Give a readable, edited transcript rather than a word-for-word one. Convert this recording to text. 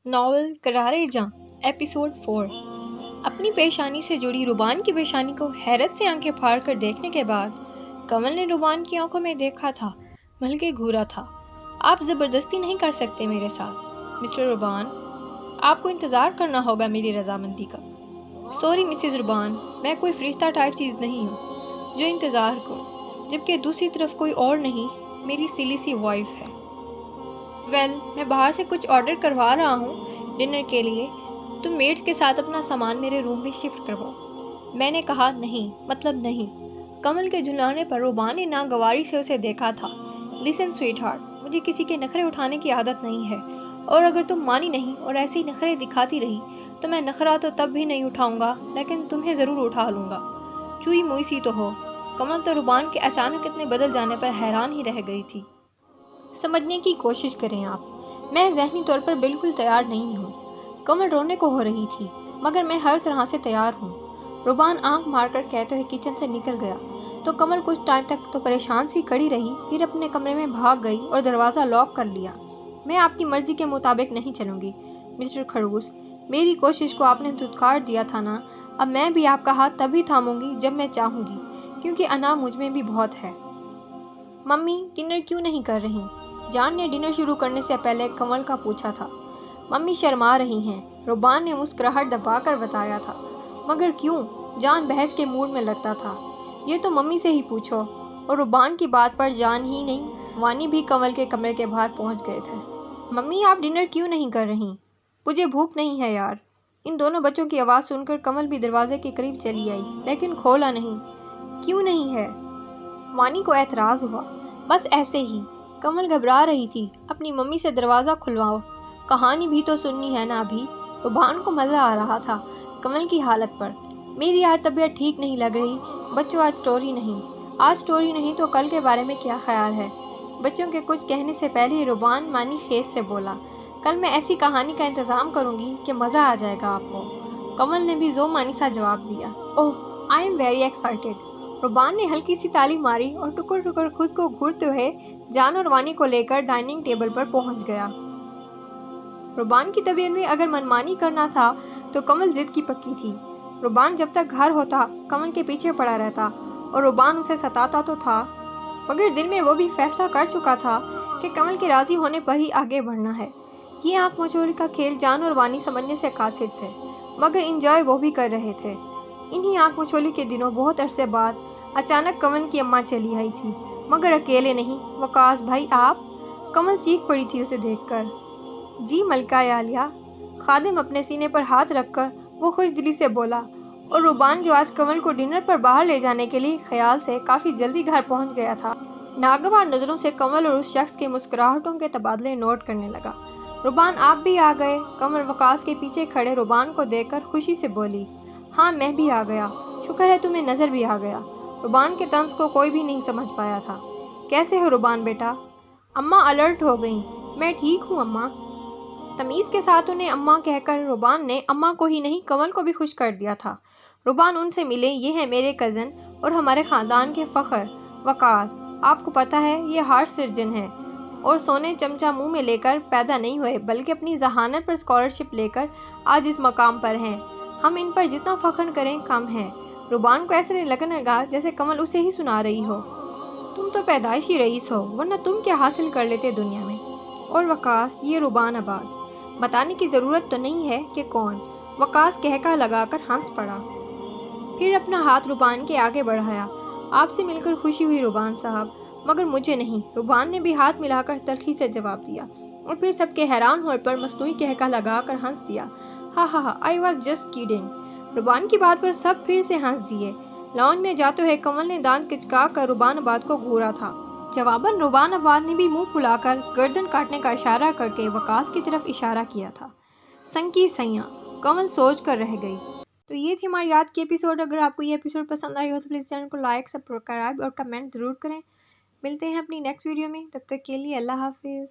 Novel کرارے جاں episode 4۔ اپنی پیشانی سے جڑی روبان کی پیشانی کو حیرت سے آنکھیں پھاڑ کر دیکھنے کے بعد کمل نے روبان کی آنکھوں میں دیکھا تھا، بلکہ گھورا تھا۔ آپ زبردستی نہیں کر سکتے میرے ساتھ مسٹر روبان، آپ کو انتظار کرنا ہوگا میری رضامندی کا۔ سوری مسز روبان، میں کوئی فرشتہ ٹائپ چیز نہیں ہوں جو انتظار کروں، جبکہ دوسری طرف کوئی اور نہیں، میری سلی سی وائف ہے۔ میں باہر سے کچھ آرڈر کروا رہا ہوں ڈنر کے لیے، تم میڈس کے ساتھ اپنا سامان میرے روم میں شفٹ کرواؤ۔ میں نے کہا نہیں، مطلب نہیں۔ کمل کے جھلانے پر روبان نے ناگواری سے اسے دیکھا تھا۔ لسن سویٹ ہارٹ، مجھے کسی کے نخرے اٹھانے کی عادت نہیں ہے، اور اگر تم مانی نہیں اور ایسے ہی نخرے دکھاتی رہی تو میں نخرہ تو تب بھی نہیں اٹھاؤں گا، لیکن تمہیں ضرور اٹھا لوں گا۔ چوئی موئی سی تو ہو۔ کمل تو روبان کے اچانک اتنے بدل جانے پر حیران ہی رہ گئی تھی۔ سمجھنے کی کوشش کریں آپ، میں ذہنی طور پر بالکل تیار نہیں ہوں۔ کمل رونے کو ہو رہی تھی، مگر میں ہر طرح سے تیار ہوں، روبان آنکھ مار کر کہتے ہوئے کچن سے نکل گیا۔ تو کمل کچھ ٹائم تک تو پریشان سی کھڑی رہی، پھر اپنے کمرے میں بھاگ گئی اور دروازہ لاک کر لیا۔ میں آپ کی مرضی کے مطابق نہیں چلوں گی مسٹر خرگوش، میری کوشش کو آپ نے دھتکار دیا تھا نا، اب میں بھی آپ کا ہاتھ تبھی تھاموں گی جب میں چاہوں گی، کیونکہ انا مجھ میں بھی بہت ہے۔ ممی ڈنر کیوں نہیں کر رہی؟ جان نے ڈنر شروع کرنے سے پہلے کمل کا پوچھا تھا۔ ممی شرما رہی ہیں، روبان نے مسکراہٹ دبا کر بتایا تھا۔ مگر کیوں؟ جان بحث کے موڈ میں لگتا تھا۔ یہ تو ممی سے ہی پوچھو۔ اور روبان کی بات پر جان ہی نہیں، وانی بھی کمل کے کمرے کے باہر پہنچ گئے تھے۔ ممی آپ ڈنر کیوں نہیں کر رہی؟ مجھے بھوک نہیں ہے یار۔ ان دونوں بچوں کی آواز سن کر کمل بھی دروازے کے قریب چلی آئی، لیکن کھولا نہیں۔ کیوں نہیں ہے؟ وانی کو اعتراض ہوا۔ بس ایسے ہی۔ کمل گھبرا رہی تھی۔ اپنی ممی سے دروازہ کھلواؤ، کہانی بھی تو سننی ہے نا ابھی۔ روبان کو مزہ آ رہا تھا کمل کی حالت پر۔ میری آج طبیعت ٹھیک نہیں لگ رہی بچوں، آج سٹوری نہیں۔ آج سٹوری نہیں تو کل کے بارے میں کیا خیال ہے؟ بچوں کے کچھ کہنے سے پہلے روبان معنی خیز سے بولا، کل میں ایسی کہانی کا انتظام کروں گی کہ مزہ آ جائے گا آپ کو۔ کمل نے بھی ذو معنی سا جواب دیا، اوہ آئی ایم ویری ایکسائٹیڈ۔ روبان نے ہلکی سی تالی ماری اور ٹکر ٹکر خود کو گھورتے ہوئے جان اور وانی کو لے کر ڈائننگ ٹیبل پر پہنچ گیا۔ روبان کی طبیعت میں اگر منمانی کرنا تھا تو کمل ضد کی پکی تھی۔ روبان جب تک گھر ہوتا کمل کے پیچھے پڑا رہتا اور روبان اسے ستاتا تو تھا، مگر دل میں وہ بھی فیصلہ کر چکا تھا کہ کمل کے راضی ہونے پر ہی آگے بڑھنا ہے۔ یہ آنکھ مچولی کا کھیل جان اور وانی سمجھنے سے قاصر تھے، مگر انجوائے وہ بھی کر رہے تھے۔ انہی آنکھ مچولی کے دنوں بہت عرصے بعد اچانک کمل کی اماں چلی آئی تھی، مگر اکیلے نہیں۔ وقاص بھائی آپ؟ کمل چیخ پڑی تھی اسے دیکھ کر۔ جی ملکہ عالیہ۔ خادم اپنے سینے پر ہاتھ رکھ کر وہ خوش دلی سے بولا، اور روبان جو آج کمل کو ڈنر پر باہر لے جانے کے لیے خیال سے کافی جلدی گھر پہنچ گیا تھا، ناگوار نظروں سے کمل اور اس شخص کے مسکراہٹوں کے تبادلے نوٹ کرنے لگا۔ روبان آپ بھی آ گئے؟ کمل وقاص کے پیچھے کھڑے روبان کو دیکھ کر خوشی سے بولی، ہاں میں بھی آ گیا، شکر ہے تمہیں نظر بھی آ گیا۔ روبان کے طنز کو کوئی بھی نہیں سمجھ پایا تھا۔ کیسے ہو روبان بیٹا؟ اماں الرٹ ہو گئیں۔ میں ٹھیک ہوں اماں۔ تمیز کے ساتھ انہیں اماں کہہ کر روبان نے اماں کو ہی نہیں کمل کو بھی خوش کر دیا تھا۔ روبان ان سے ملے، یہ ہے میرے کزن اور ہمارے خاندان کے فخر وقاص، آپ کو پتہ ہے یہ ہارٹ سرجن ہیں اور سونے چمچہ منہ میں لے کر پیدا نہیں ہوئے، بلکہ اپنی ذہانت پر اسکالرشپ لے کر آج اس مقام پر ہیں۔ ہم ان پر جتنا فخر کریں کم ہے۔ روبان کو ایسے لگنے لگا جیسے کمل اسے ہی سنا رہی ہو۔ تم تو پیدائشی رئیس ہو، ورنہ تم کیا حاصل کر لیتے دنیا میں؟ اور وقاص یہ روبان آباد، بتانے کی ضرورت تو نہیں ہے کہ کون؟ وقاص کہکا لگا کر ہنس پڑا، پھر اپنا ہاتھ روبان کے آگے بڑھایا۔ آپ سے مل کر خوشی ہوئی روبان صاحب، مگر مجھے نہیں۔ روبان نے بھی ہاتھ ملا کر تلخی سے جواب دیا، اور پھر سب کے حیران ہونے پر مصنوعی کہکا لگا کر ہنس دیا، ہاں ہاں آئی واز جسٹ کیڈنگ۔ روبان کی بات پر سب پھر سے ہنس دیے۔ لاؤنج میں جاتے ہوئے کمل نے دانت کچکا کر روبان آباد کو گھورا تھا۔ جواباً روبان آباد نے بھی منہ پھلا کر گردن کاٹنے کا اشارہ کر کے وقاص کی طرف اشارہ کیا تھا۔ سنکی سیاں، کمل سوچ کر رہ گئی۔ تو یہ تھی ہماری آج کی ایپیسوڈ۔ اگر آپ کو یہ ایپیسوڈ پسند آئی ہو تو پلیز چینل کو لائک، سبسکرائب اور کمنٹ ضرور کریں۔ ملتے ہیں اپنی نیکسٹ ویڈیو میں، تب تک کے لیے اللہ حافظ۔